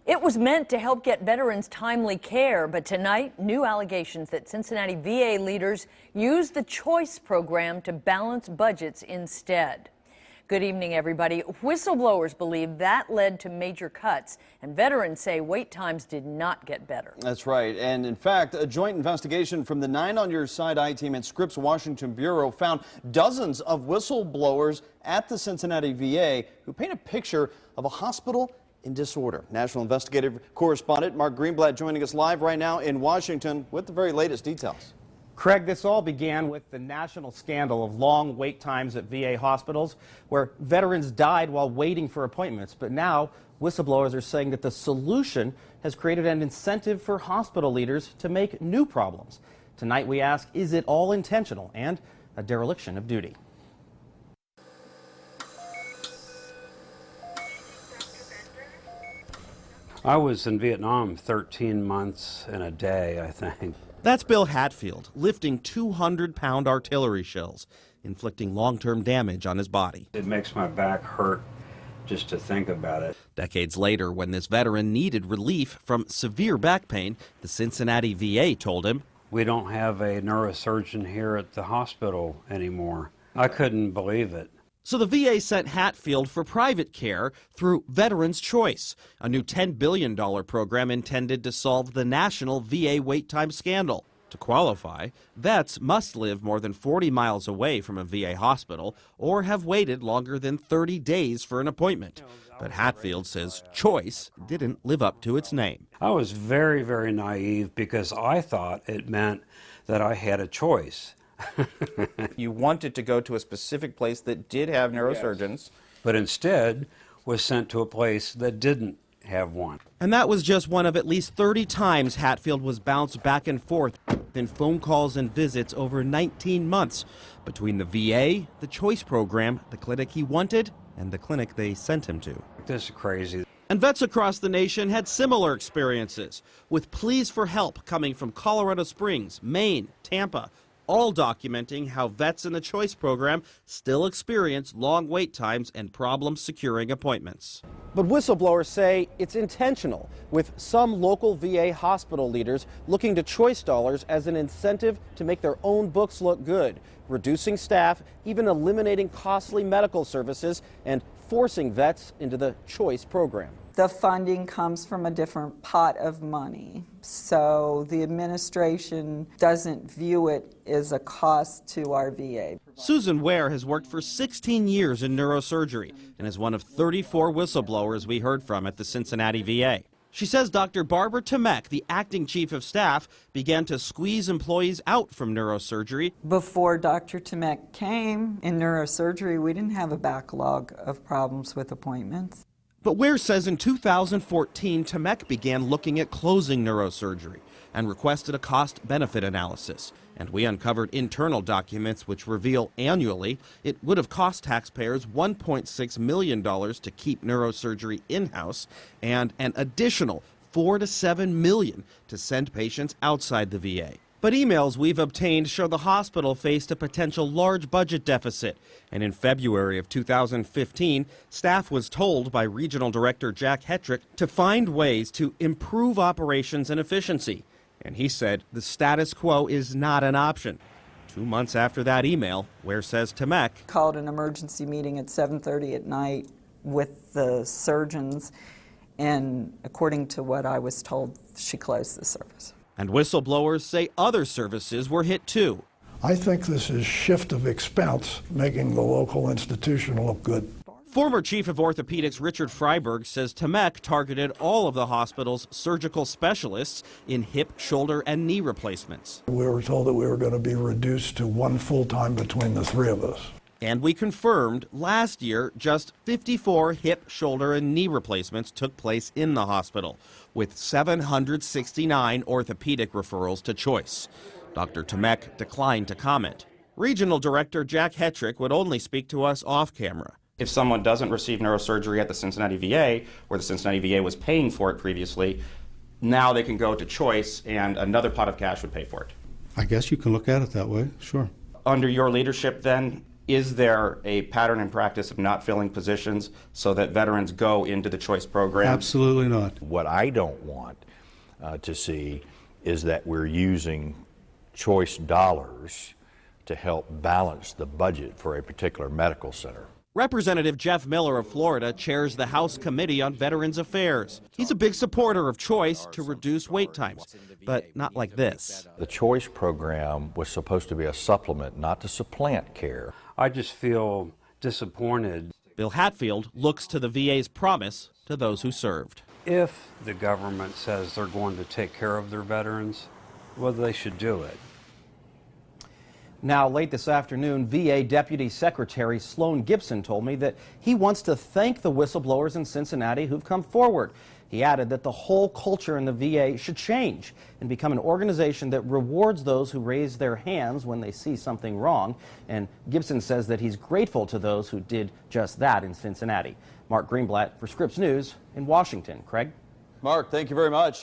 It was meant to help get veterans timely care, but tonight, new allegations that Cincinnati VA leaders used the choice program to balance budgets instead. Good evening, everybody. Whistleblowers believe that led to major cuts, and veterans say wait times did not get better. That's right. And in fact, a joint investigation from the 9 on Your Side I-Team at Scripps Washington Bureau found dozens of whistleblowers at the Cincinnati VA who paint a picture of a hospital in disorder. National investigative correspondent Mark Greenblatt joining us live right now in Washington with the very latest details. Craig, this all began with the national scandal of long wait times at VA hospitals where veterans died while waiting for appointments. But now whistleblowers are saying that the solution has created an incentive for hospital leaders to make new problems. Tonight we ask, is it all intentional and a dereliction of duty? I was in Vietnam 13 months and a day, I think. That's Bill Hatfield lifting 200-pound artillery shells, inflicting long-term damage on his body. It makes my back hurt just to think about it. Decades later, when this veteran needed relief from severe back pain, the Cincinnati VA told him, "We don't have a neurosurgeon here at the hospital anymore." I couldn't believe it. So the VA sent Hatfield for private care through Veterans Choice, a new $10 billion program intended to solve the national VA wait time scandal. To qualify, vets must live more than 40 miles away from a VA hospital or have waited longer than 30 days for an appointment. But Hatfield says Choice didn't live up to its name. I was very, very naive because I thought it meant that I had a choice. You wanted to go to a specific place that did have neurosurgeons. But instead was sent to a place that didn't have one. And that was just one of at least 30 times Hatfield was bounced back and forth in phone calls and visits over 19 months between the VA, the Choice program, the clinic he wanted, and the clinic they sent him to. This is crazy. And vets across the nation had similar experiences, with pleas for help coming from Colorado Springs, Maine, Tampa, all documenting how vets in the Choice program still experience long wait times and problems securing appointments. But whistleblowers say it's intentional, with some local VA hospital leaders looking to Choice dollars as an incentive to make their own books look good, reducing staff, even eliminating costly medical services, and forcing vets into the Choice program. The funding comes from a different pot of money, so the administration doesn't view it as a cost to our VA. Susan Ware has worked for 16 years in neurosurgery and is one of 34 whistleblowers we heard from at the Cincinnati VA. She says Dr. Barbara Tomek, the acting chief of staff, began to squeeze employees out from neurosurgery. Before Dr. Tomek came in neurosurgery, we didn't have a backlog of problems with appointments. But Ware says in 2014, Tomek began looking at closing neurosurgery and requested a cost-benefit analysis. And we uncovered internal documents which reveal annually it would have cost taxpayers $1.6 million to keep neurosurgery in-house and an additional $4 to $7 million to send patients outside the VA. But emails we've obtained show the hospital faced a potential large budget deficit. And in February of 2015, staff was told by Regional Director Jack Hetrick to find ways to improve operations and efficiency. And he said the status quo is not an option. 2 months after that email, Ware says Tomek Called an emergency meeting at 7:30 at night with the surgeons, and according to what I was told, she closed the service. And whistleblowers say other services were hit too. I think this is shift of expense, making the local institution look good. Former Chief of Orthopedics Richard Freiberg says Tomek targeted all of the hospital's surgical specialists in hip, shoulder, and knee replacements. We were told that we were going to be reduced to one full-time between the three of us. And we confirmed last year just 54 hip, shoulder, and knee replacements took place in the hospital, with 769 orthopedic referrals to Choice. Dr. Tomek declined to comment. Regional Director Jack Hetrick would only speak to us off camera. If someone doesn't receive neurosurgery at the Cincinnati VA, where the Cincinnati VA was paying for it previously, now they can go to Choice and another pot of cash would pay for it. I guess you can look at it that way, sure. Under your leadership then, Is there a pattern and practice of not filling positions so that veterans go into the choice program? Absolutely not. What I don't want to see is that we're using choice dollars to help balance the budget for a particular medical center. Representative Jeff Miller of Florida chairs the House Committee on Veterans Affairs. He's a big supporter of choice to reduce wait times, but not like this. The choice program was supposed to be a supplement, not to supplant care. I just feel disappointed. Bill Hatfield looks to the VA's promise to those who served. If the government says they're going to take care of their veterans, well, they should do it. Now, late this afternoon, VA Deputy Secretary Sloan Gibson told me that he wants to thank the whistleblowers in Cincinnati who've come forward. He added that the whole culture in the VA should change and become an organization that rewards those who raise their hands when they see something wrong. And Gibson says that he's grateful to those who did just that in Cincinnati. Mark Greenblatt for Scripps News in Washington. Craig? Mark, thank you very much.